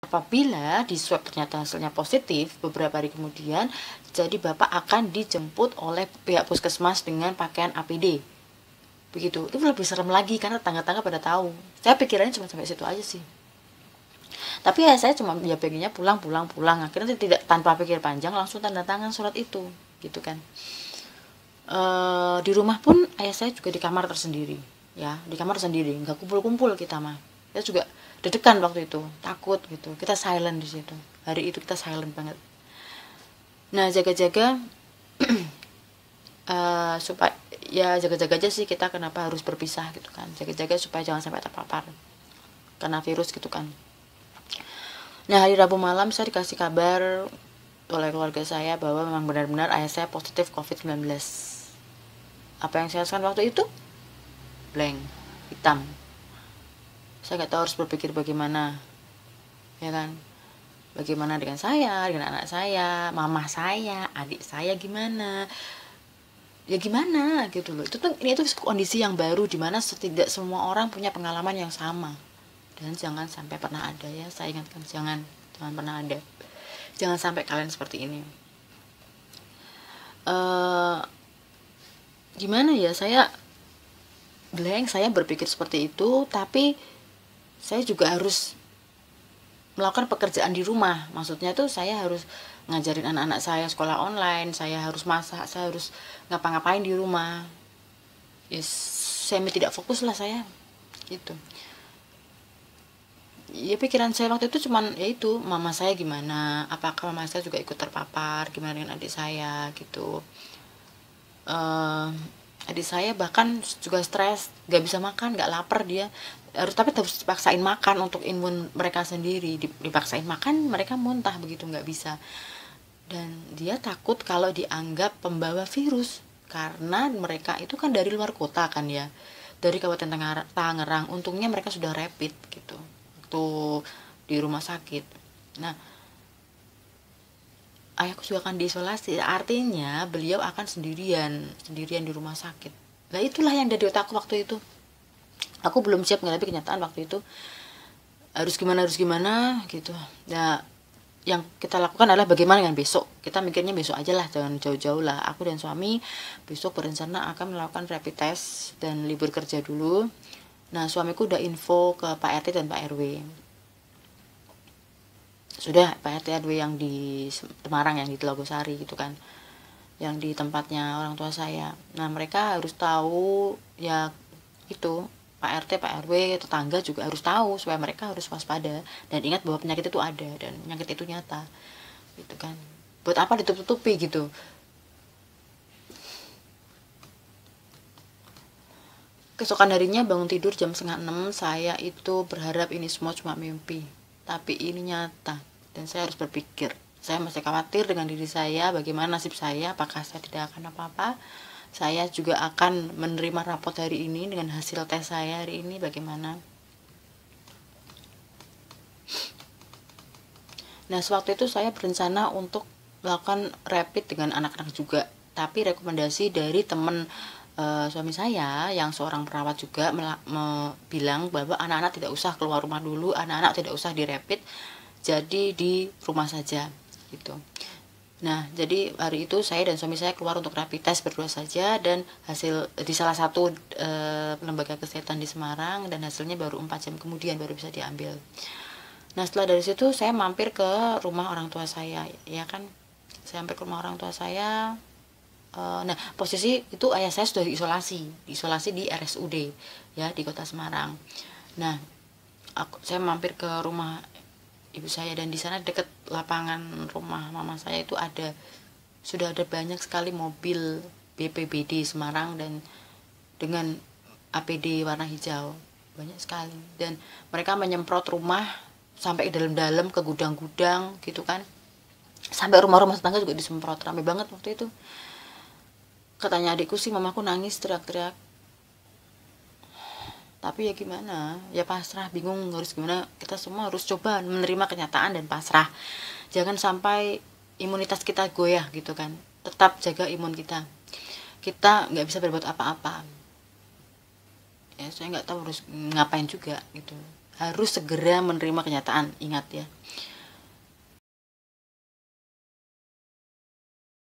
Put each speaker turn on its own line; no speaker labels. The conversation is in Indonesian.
Apabila di swab ternyata hasilnya positif beberapa hari kemudian, jadi Bapak akan dijemput oleh pihak puskesmas dengan pakaian APD. Begitu. Itu lebih serem lagi karena tetangga-tetangga pada tahu. Saya pikirannya cuma sampai situ aja sih. Tapi ya saya cuma ya pengennya pulang. Akhirnya tidak, tanpa pikir panjang langsung tanda tangan surat itu, gitu kan. Di rumah pun ayah saya juga di kamar tersendiri, ya di kamar sendiri, nggak kumpul-kumpul kita mah. Saya juga deg-degan waktu itu, takut gitu. Kita silent di situ. Hari itu kita silent banget. Nah jaga-jaga supaya ya jaga-jaga aja sih kita, kenapa harus berpisah gitu kan, jaga-jaga supaya jangan sampai terpapar karena virus gitu kan. Nah hari Rabu malam saya dikasih kabar oleh keluarga saya bahwa memang benar-benar ayah saya positif COVID-19. Apa yang saya lakukan waktu itu? Blank, hitam. Saya nggak tahu harus berpikir bagaimana, ya kan? Bagaimana dengan saya, dengan anak saya, mama saya, adik saya gimana? Ya gimana gitu loh. Itu kondisi yang baru di mana tidak semua orang punya pengalaman yang sama. Dan jangan sampai pernah ada, ya saya ingatkan, jangan pernah ada. Jangan sampai kalian seperti ini. Gimana ya, saya blank, saya berpikir seperti itu, tapi saya juga harus melakukan pekerjaan di rumah. Maksudnya tuh saya harus ngajarin anak-anak saya sekolah online, saya harus masak, saya harus ngapa-ngapain di rumah. Yes, semi tidak fokus lah saya gitu. Ya pikiran saya waktu itu cuman yaitu mama saya gimana, apakah mama saya juga ikut terpapar, gimana dengan adik saya gitu. Adik saya bahkan juga stres, gak bisa makan, gak lapar dia, tapi harus dipaksain makan untuk imun mereka sendiri, dipaksain makan mereka muntah begitu, gak bisa. Dan dia takut kalau dianggap pembawa virus karena mereka itu kan dari luar kota kan ya, dari Kabupaten Tangerang. Untungnya mereka sudah rapid gitu waktu di rumah sakit. Nah ayahku juga akan diisolasi, artinya beliau akan sendirian di rumah sakit. Nah itulah yang ada di otakku waktu itu. Aku belum siap menghadapi kenyataan waktu itu, harus gimana gitu. Nah yang kita lakukan adalah bagaimana dengan besok. Kita mikirnya besok aja lah, jangan jauh-jauh lah. Aku dan suami besok berencana akan melakukan rapid test dan libur kerja dulu. Nah suamiku udah info ke Pak RT dan Pak RW. Sudah Pak RT RW yang di Semarang, yang di Telogosari gitu kan, yang di tempatnya orang tua saya. Nah mereka harus tahu ya, itu Pak RT Pak RW tetangga juga harus tahu supaya mereka harus waspada dan ingat bahwa penyakit itu ada dan penyakit itu nyata gitu kan. Buat apa ditutup-tutupi gitu. Keesokan harinya bangun tidur jam 5:30, saya itu berharap ini semua cuma mimpi, tapi ini nyata dan saya harus berpikir. Saya masih khawatir dengan diri saya, bagaimana nasib saya, apakah saya tidak akan apa-apa. Saya juga akan menerima rapot hari ini dengan hasil tes saya hari ini bagaimana. Nah sewaktu itu saya berencana untuk melakukan rapid dengan anak-anak juga, tapi rekomendasi dari teman suami saya yang seorang perawat juga bilang bahwa anak-anak tidak usah keluar rumah dulu, anak-anak tidak usah dirapid, jadi di rumah saja gitu. Nah jadi hari itu saya dan suami saya keluar untuk rapid test berdua saja, dan hasil di salah satu lembaga kesehatan di Semarang, dan hasilnya baru 4 jam kemudian baru bisa diambil. Nah setelah dari situ saya mampir ke rumah orang tua saya, ya kan, saya mampir ke rumah orang tua saya. Nah posisi itu ayah saya sudah diisolasi di RSUD ya di kota Semarang. Nah saya mampir ke rumah ibu saya, dan di sana dekat lapangan rumah mama saya itu sudah ada banyak sekali mobil BPBD Semarang dan dengan APD warna hijau, banyak sekali, dan mereka menyemprot rumah sampai ke dalam-dalam, ke gudang-gudang gitu kan, sampai rumah-rumah tetangga juga disemprot, ramai banget waktu itu. Katanya adikku sih, mamaku nangis teriak-teriak, tapi ya gimana, ya pasrah, bingung harus gimana. Kita semua harus coba menerima kenyataan dan pasrah, jangan sampai imunitas kita goyah gitu kan. Tetap jaga imun kita nggak bisa berbuat apa-apa ya, saya nggak tahu harus ngapain juga gitu. harus segera menerima kenyataan. Ingat ya,